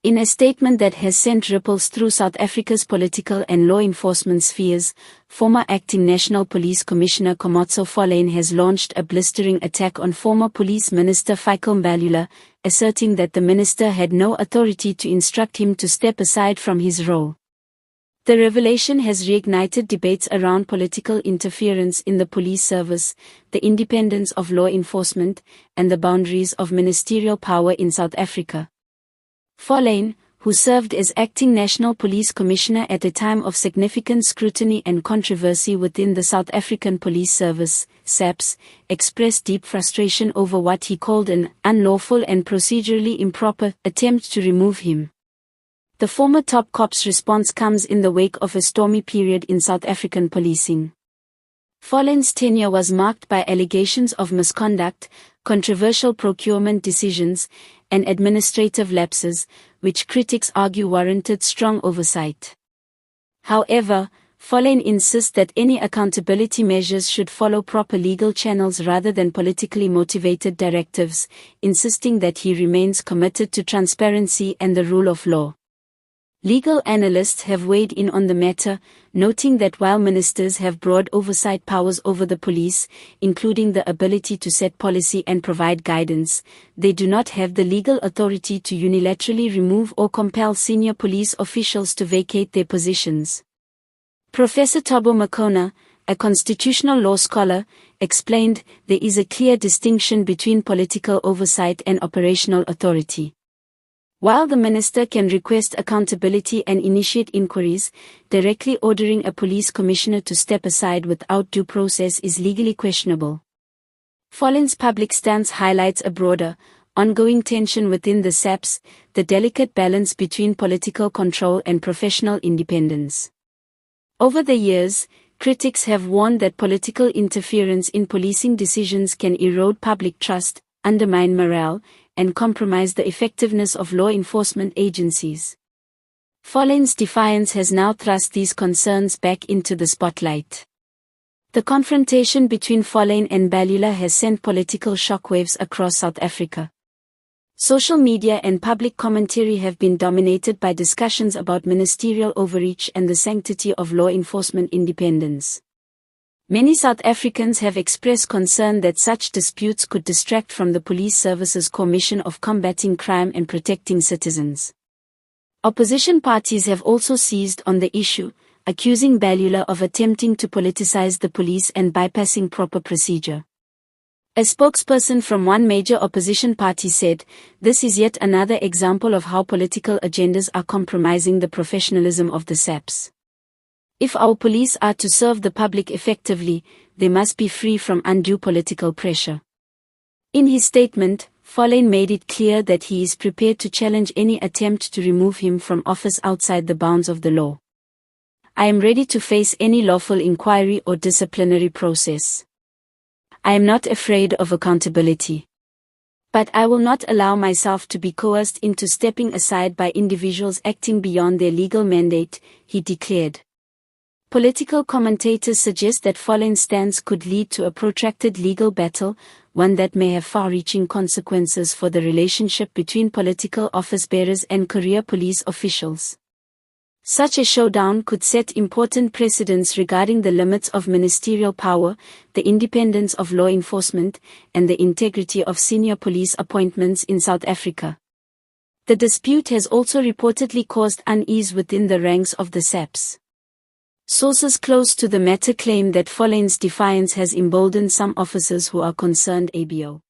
In a statement that has sent ripples through South Africa's political and law enforcement spheres, former Acting National Police Commissioner Khomotso Phahlane has launched a blistering attack on former Police Minister Fikile Mbalula, asserting that the minister had no authority to instruct him to step aside from his role. The revelation has reignited debates around political interference in the police service, the independence of law enforcement, and the boundaries of ministerial power in South Africa. Phahlane, who served as Acting National Police Commissioner at a time of significant scrutiny and controversy within the South African Police Service, SAPS, expressed deep frustration over what he called an unlawful and procedurally improper attempt to remove him. The former top cop's response comes in the wake of a stormy period in South African policing. Phahlane's tenure was marked by allegations of misconduct, controversial procurement decisions, and administrative lapses, which critics argue warranted strong oversight. However, Phahlane insists that any accountability measures should follow proper legal channels rather than politically motivated directives, insisting that he remains committed to transparency and the rule of law. Legal analysts have weighed in on the matter, noting that while ministers have broad oversight powers over the police, including the ability to set policy and provide guidance, they do not have the legal authority to unilaterally remove or compel senior police officials to vacate their positions. Professor Thabo Makona, a constitutional law scholar, explained, there is a clear distinction between political oversight and operational authority. While the minister can request accountability and initiate inquiries, directly ordering a police commissioner to step aside without due process is legally questionable. Phahlane's public stance highlights a broader, ongoing tension within the SAPS, the delicate balance between political control and professional independence. Over the years, critics have warned that political interference in policing decisions can erode public trust, undermine morale, and compromise the effectiveness of law enforcement agencies. Phahlane's defiance has now thrust these concerns back into the spotlight. The confrontation between Phahlane and Mbalula has sent political shockwaves across South Africa. Social media and public commentary have been dominated by discussions about ministerial overreach and the sanctity of law enforcement independence. Many South Africans have expressed concern that such disputes could distract from the police service's core mission of combating crime and protecting citizens. Opposition parties have also seized on the issue, accusing Mbalula of attempting to politicize the police and bypassing proper procedure. A spokesperson from one major opposition party said, "This is yet another example of how political agendas are compromising the professionalism of the SAPS. If our police are to serve the public effectively, they must be free from undue political pressure." In his statement, Phahlane made it clear that he is prepared to challenge any attempt to remove him from office outside the bounds of the law. "I am ready to face any lawful inquiry or disciplinary process. I am not afraid of accountability. But I will not allow myself to be coerced into stepping aside by individuals acting beyond their legal mandate," he declared. Political commentators suggest that Phahlane's stance could lead to a protracted legal battle, one that may have far-reaching consequences for the relationship between political office-bearers and career police officials. Such a showdown could set important precedents regarding the limits of ministerial power, the independence of law enforcement, and the integrity of senior police appointments in South Africa. The dispute has also reportedly caused unease within the ranks of the SAPS. Sources close to the matter claim that Phahlane's defiance has emboldened some officers who are concerned abo